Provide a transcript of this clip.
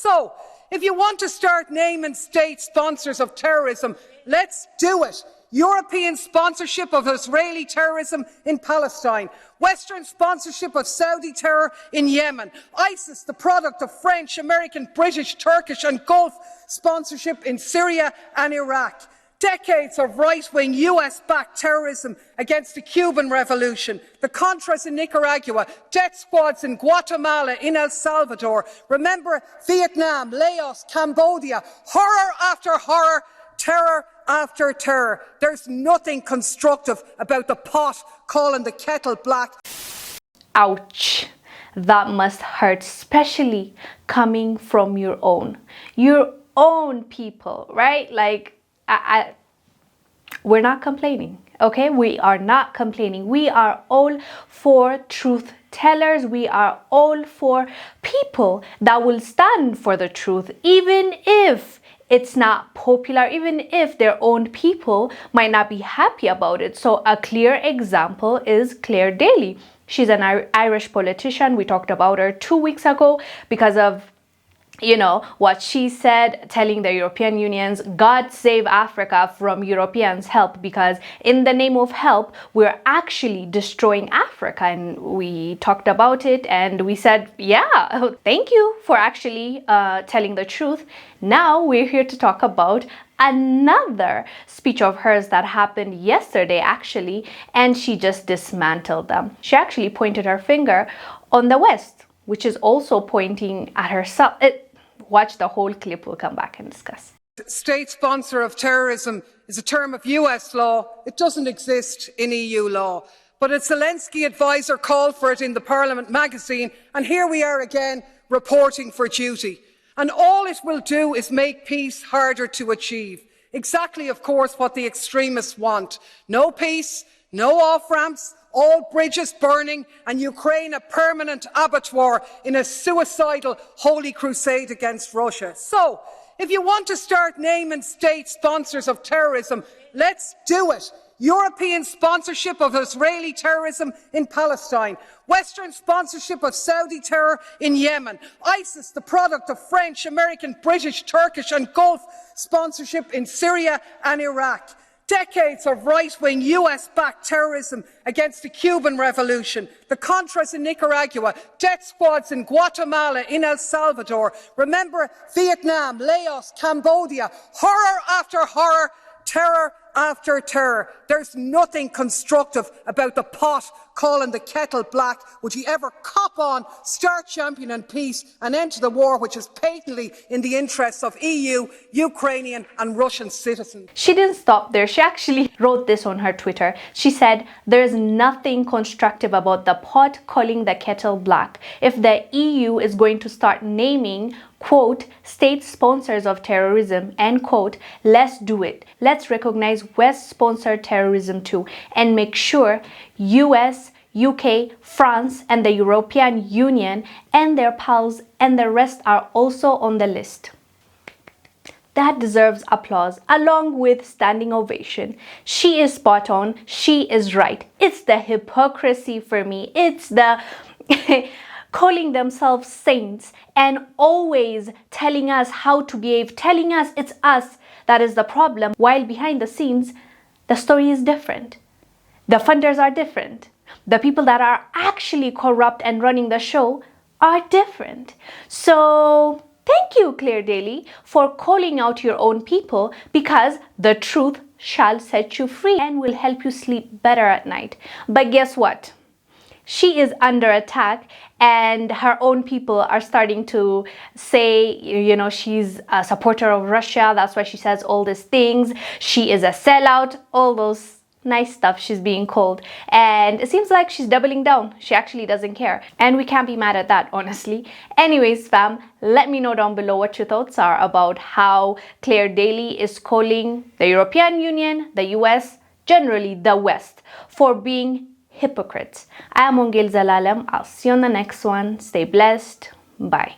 So, if you want to start naming state sponsors of terrorism, let's do it. European sponsorship of Israeli terrorism in Palestine, Western sponsorship of Saudi terror in Yemen, ISIS, the product of French, American, British, Turkish and Gulf sponsorship in Syria and Iraq. Decades of right-wing US-backed terrorism against the Cuban Revolution, the Contras in Nicaragua, death squads in Guatemala, in El Salvador. Remember Vietnam, Laos, Cambodia, horror after horror, terror after terror. There's nothing constructive about the pot calling the kettle black. Ouch. That must hurt, especially coming from your own people, right? Like, we're not complaining, okay? We are not complaining. We are all for truth tellers. We are all for people that will stand for the truth, even if it's not popular, even if their own people might not be happy about it. So a clear example is Clare Daly. She's an Irish politician. We talked about her 2 weeks ago because of what she said, telling the European Unions, God save Africa from Europeans' help, because in the name of help, we're actually destroying Africa. And we talked about it and we said, yeah, thank you for actually telling the truth. Now we're here to talk about another speech of hers that happened yesterday, actually, and she just dismantled them. She actually pointed her finger on the West, which is also pointing at herself. Watch the whole clip, we'll come back and discuss. State sponsor of terrorism is a term of US law. It doesn't exist in EU law. But a Zelensky advisor called for it in the Parliament magazine, and here we are again reporting for duty. And all it will do is make peace harder to achieve. Exactly, of course, what the extremists want. No peace, no off-ramps, all bridges burning, and Ukraine a permanent abattoir in a suicidal holy crusade against Russia. So, if you want to start naming state sponsors of terrorism, let's do it. European sponsorship of Israeli terrorism in Palestine, Western sponsorship of Saudi terror in Yemen, ISIS, the product of French, American, British, Turkish and Gulf sponsorship in Syria and Iraq. Decades of right-wing US-backed terrorism against the Cuban Revolution, the Contras in Nicaragua, death squads in Guatemala, in El Salvador. Remember Vietnam, Laos, Cambodia, horror after horror, terror after terror. There's nothing constructive about the pot calling the kettle black. Would you ever cop on, start championing peace and end the war, which is patently in the interests of EU, Ukrainian and Russian citizens? She didn't stop there. She actually wrote this on her Twitter. She said, there's nothing constructive about the pot calling the kettle black. If the EU is going to start naming, quote, state sponsors of terrorism, end quote, let's do it. Let's recognize West-sponsored terrorism too, and make sure US, UK, France, and the European Union and their pals and the rest are also on the list. That deserves applause along with standing ovation. She is spot on. She is right. It's the hypocrisy for me. It's the calling themselves saints and always telling us how to behave, telling us it's us that is the problem, while behind the scenes, the story is different. The funders are different. The people that are actually corrupt and running the show are different. So thank you, Clare Daly, for calling out your own people, because the truth shall set you free and will help you sleep better at night. But guess what? She is under attack, and her own people are starting to say, she's a supporter of Russia. That's why she says all these things. She is a sellout, all those nice stuff she's being called. And it seems like she's doubling down. She actually doesn't care. And we can't be mad at that, honestly. Anyways, fam, let me know down below what your thoughts are about how Clare Daly is calling the European Union, the US, generally the West, for being hypocrites. I am Wongel Zelalem. I'll see you on the next one. Stay blessed. Bye.